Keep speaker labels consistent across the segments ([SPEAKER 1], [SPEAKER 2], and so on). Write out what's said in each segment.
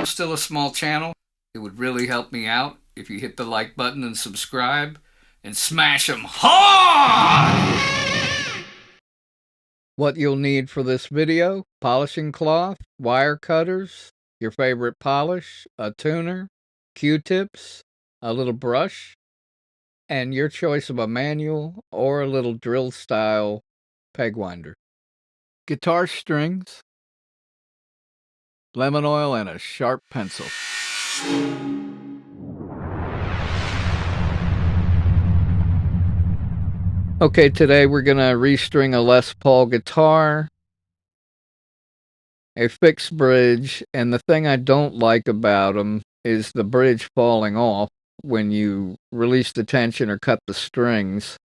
[SPEAKER 1] I'm still a small channel. It would really help me out if you hit the like button and subscribe and smash them hard! What you'll need for this video: polishing cloth, wire cutters, your favorite polish, a tuner, Q-tips, a little brush, and your choice of a manual or a little drill style peg winder. Guitar strings, lemon oil, and a sharp pencil. Okay, today we're gonna restring a Les Paul guitar, a fixed bridge, and the thing I don't like about them is the bridge falling off when you release the tension or cut the strings.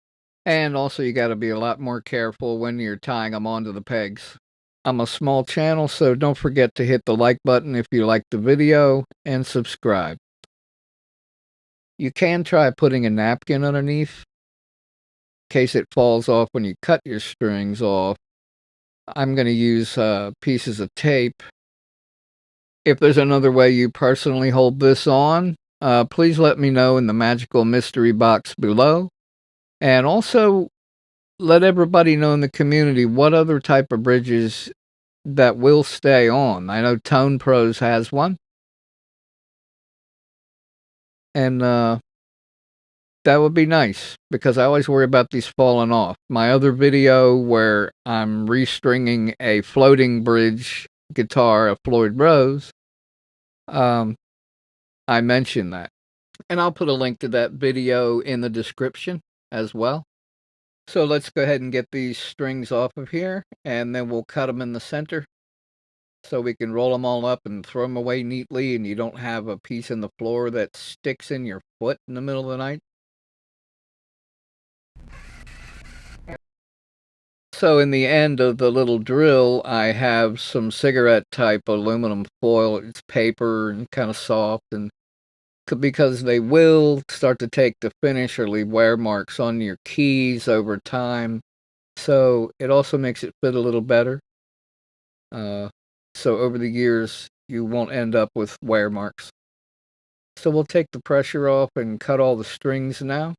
[SPEAKER 1] And also you gotta be a lot more careful when you're tying them onto the pegs. I'm a small channel, so don't forget to hit the like button if you like the video and subscribe. You can try putting a napkin underneath in case it falls off when you cut your strings off. I'm going to use pieces of tape. If there's another way you personally hold this on, please let me know in the magical mystery box below. And also, let everybody know in the community what other type of bridges that will stay on. I know Tone Pros has one. And that would be nice, because I always worry about these falling off. My other video where I'm restringing a floating bridge guitar, a Floyd Rose, I mentioned that. And I'll put a link to that video in the description as well. So let's go ahead and get these strings off of here, and then we'll cut them in the center so we can roll them all up and throw them away neatly, and you don't have a piece in the floor that sticks in your foot in the middle of the night. So in the end of the little drill, I have some cigarette type aluminum foil. It's paper and kind of soft, and because they will start to take the finish or leave wear marks on your keys over time. So it also makes it fit a little better. So over the years, you won't end up with wear marks. So we'll take the pressure off and cut all the strings now.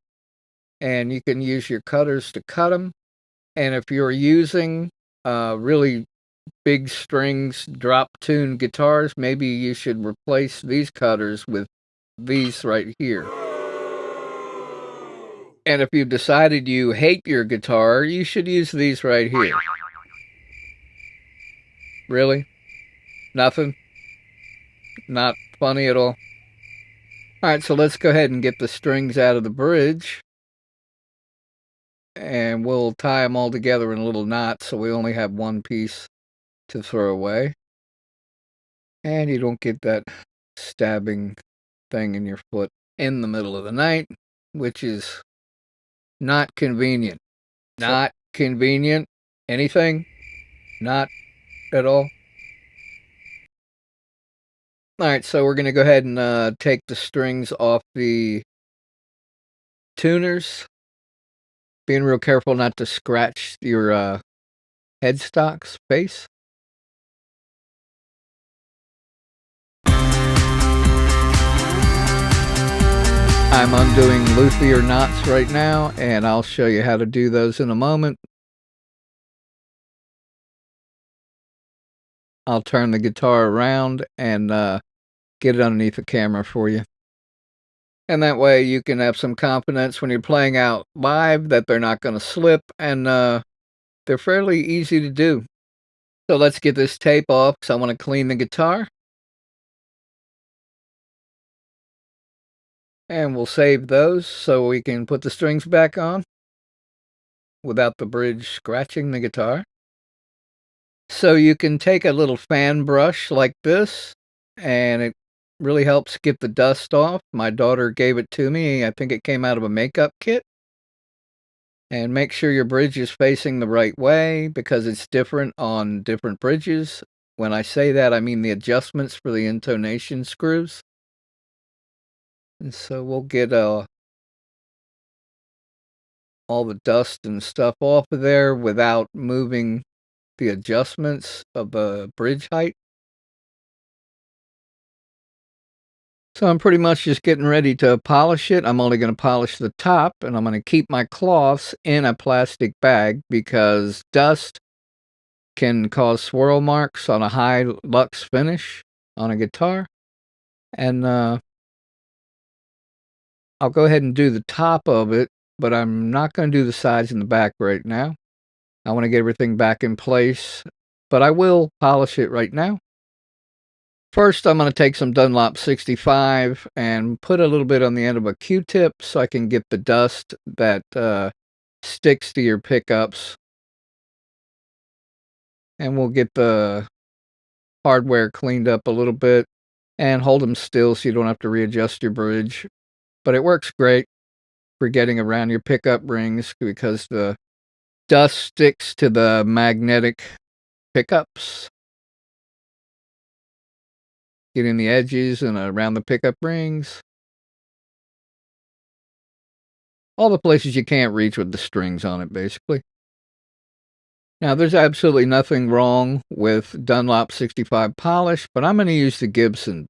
[SPEAKER 1] And you can use your cutters to cut them. And if you're using really big strings, drop tune guitars, maybe you should replace these cutters with these right here. And if you've decided you hate your guitar, you should use these right here. Really? Nothing? Not funny at all? Alright, so let's go ahead and get the strings out of the bridge. And we'll tie them all together in little knots so we only have one piece to throw away. And you don't get that stabbing thing in your foot in the middle of the night, which is not convenient. Not convenient. Anything? Not at all. Alright, so we're going to go ahead and take the strings off the tuners. Being real careful not to scratch your headstock's face. I'm undoing luthier knots right now, and I'll show you how to do those in a moment. I'll turn the guitar around and get it underneath the camera for you. And that way you can have some confidence when you're playing out live that they're not going to slip, and they're fairly easy to do. So let's get this tape off, because I want to clean the guitar. And we'll save those so we can put the strings back on without the bridge scratching the guitar. So you can take a little fan brush like this, and it really helps get the dust off. My daughter gave it to me. I think it came out of a makeup kit. And make sure your bridge is facing the right way, because it's different on different bridges. When I say that, I mean the adjustments for the intonation screws. And so we'll get all the dust and stuff off of there without moving the adjustments of the bridge height. So I'm pretty much just getting ready to polish it. I'm only going to polish the top, and I'm going to keep my cloths in a plastic bag because dust can cause swirl marks on a high lux finish on a guitar. And I'll go ahead and do the top of it, but I'm not going to do the sides and the back right now. I want to get everything back in place, but I will polish it right now. First, I'm going to take some Dunlop 65 and put a little bit on the end of a Q-tip so I can get the dust that sticks to your pickups. And we'll get the hardware cleaned up a little bit and hold them still so you don't have to readjust your bridge. But it works great for getting around your pickup rings because the dust sticks to the magnetic pickups, getting the edges and around the pickup rings. All the places you can't reach with the strings on it, basically. Now, there's absolutely nothing wrong with Dunlop 65 polish, but I'm going to use the Gibson.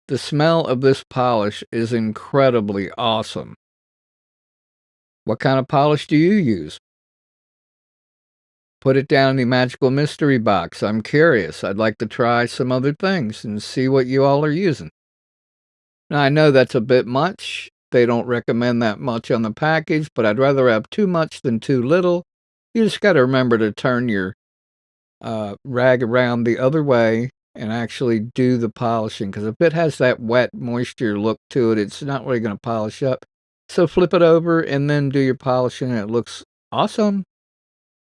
[SPEAKER 1] The smell of this polish is incredibly awesome. What kind of polish do you use? Put it down in the magical mystery box. I'm curious. I'd like to try some other things and see what you all are using. Now, I know that's a bit much. They don't recommend that much on the package, but I'd rather have too much than too little. You just got to remember to turn your rag around the other way and actually do the polishing, because if it has that wet moisture look to it, it's not really going to polish up. So flip it over and then do your polishing, and it looks awesome.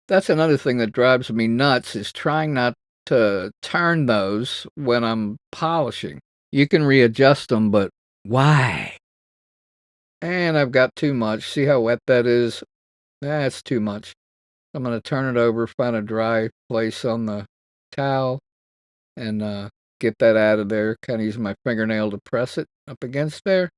[SPEAKER 1] That's another thing that drives me nuts is trying not to turn those when I'm polishing. You can readjust them, but why? And I've got too much. See how wet that is? That's too much. I'm going to turn it over, find a dry place on the towel, and get that out of there. Kind of use my fingernail to press it up against there.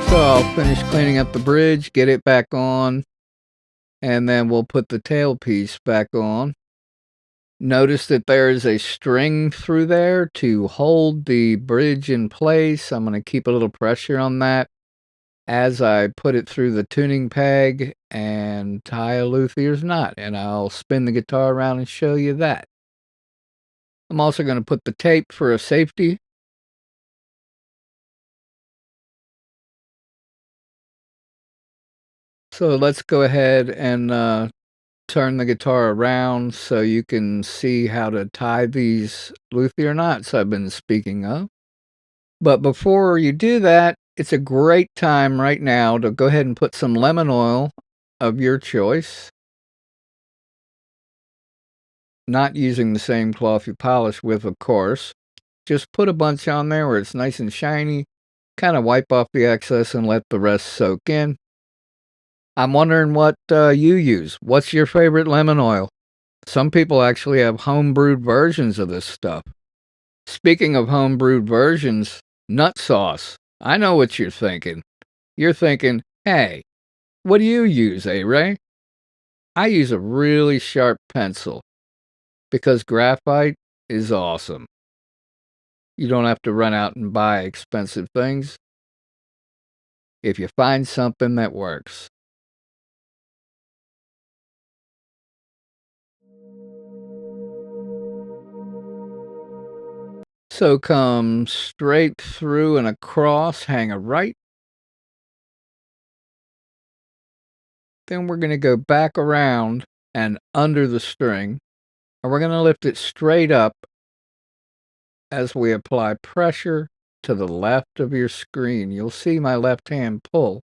[SPEAKER 1] So I'll finish cleaning up the bridge, get it back on, and then we'll put the tailpiece back on. Notice that there is a string through there to hold the bridge in place. I'm going to keep a little pressure on that as I put it through the tuning peg and tie a luthier's knot, and I'll spin the guitar around and show you that. I'm also going to put the tape for a safety. So let's go ahead and turn the guitar around so you can see how to tie these luthier knots I've been speaking of. But before you do that, it's a great time right now to go ahead and put some lemon oil of your choice. Not using the same cloth you polish with, of course. Just put a bunch on there where it's nice and shiny. Kind of wipe off the excess and let the rest soak in. I'm wondering what you use. What's your favorite lemon oil? Some people actually have home-brewed versions of this stuff. Speaking of home-brewed versions, nut sauce. I know what you're thinking. You're thinking, hey, what do you use, Ray? I use a really sharp pencil because graphite is awesome. You don't have to run out and buy expensive things if you find something that works. So come straight through and across, hang a right. Then we're going to go back around and under the string, and we're going to lift it straight up as we apply pressure to the left of your screen. You'll see my left hand pull.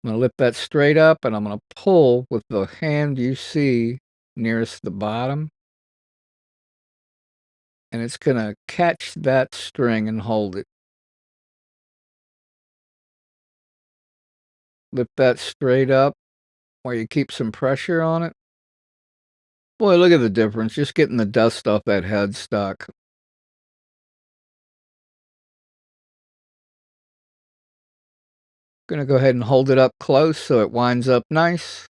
[SPEAKER 1] I'm going to lift that straight up, and I'm going to pull with the hand you see nearest the bottom. And it's going to catch that string and hold it. Lift that straight up while you keep some pressure on it. Boy, look at the difference, just getting the dust off that headstock. Gonna go ahead and hold it up close so it winds up nice.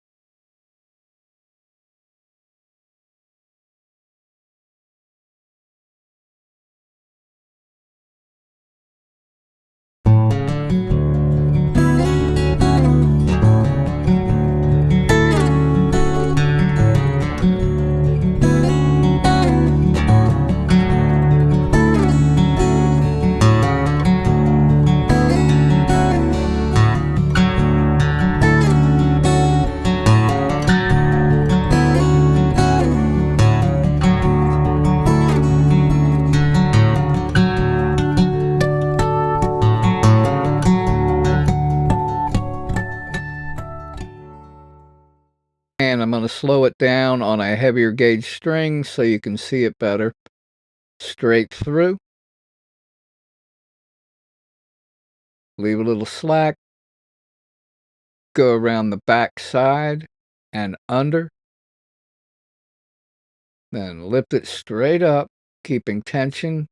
[SPEAKER 1] I'm going to slow it down on a heavier gauge string so you can see it better. Straight through. Leave a little slack. Go around the back side and under. Then lift it straight up, keeping tension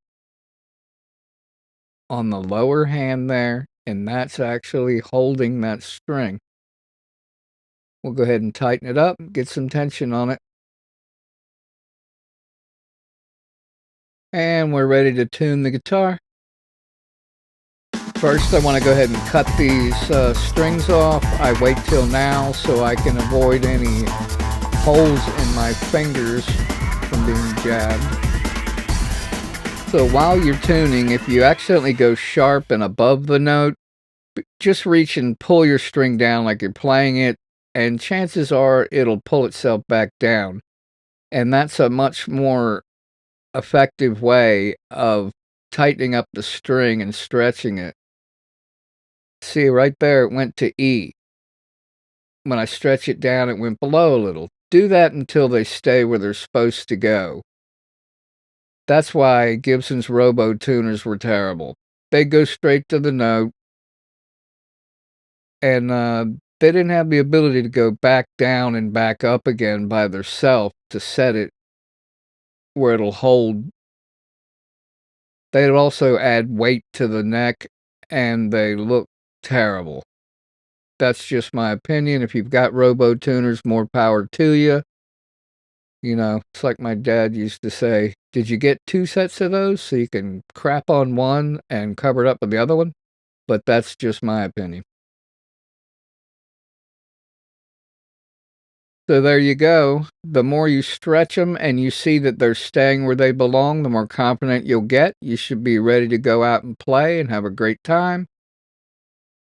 [SPEAKER 1] on the lower hand there, and that's actually holding that string. We'll go ahead and tighten it up, get some tension on it. And we're ready to tune the guitar. First, I want to go ahead and cut these strings off. I wait till now so I can avoid any holes in my fingers from being jabbed. So while you're tuning, if you accidentally go sharp and above the note, just reach and pull your string down like you're playing it, and chances are it'll pull itself back down. And that's a much more effective way of tightening up the string and stretching it. See, right there it went to E. When I stretch it down, it went below a little. Do that until they stay where they're supposed to go. That's why Gibson's Robo tuners were terrible. They go straight to the note, and they didn't have the ability to go back down and back up again by themselves to set it where it'll hold. They'd also add weight to the neck, and they look terrible. That's just my opinion. If you've got Robo tuners, more power to you. You know, it's like my dad used to say, did you get 2 sets of those so you can crap on one and cover it up with the other one? But that's just my opinion. So there you go. The more you stretch them and you see that they're staying where they belong, the more confident you'll get. You should be ready to go out and play and have a great time.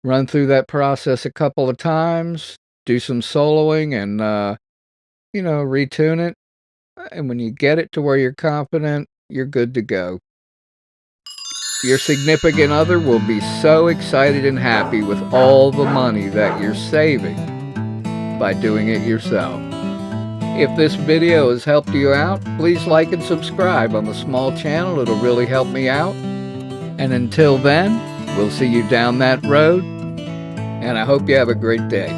[SPEAKER 1] Run through that process a couple of times, do some soloing and, retune it. And when you get it to where you're confident, you're good to go. Your significant other will be so excited and happy with all the money that you're saving by doing it yourself. If this video has helped you out, please like and subscribe on the small channel. It'll really help me out. And until then, we'll see you down that road, and I hope you have a great day.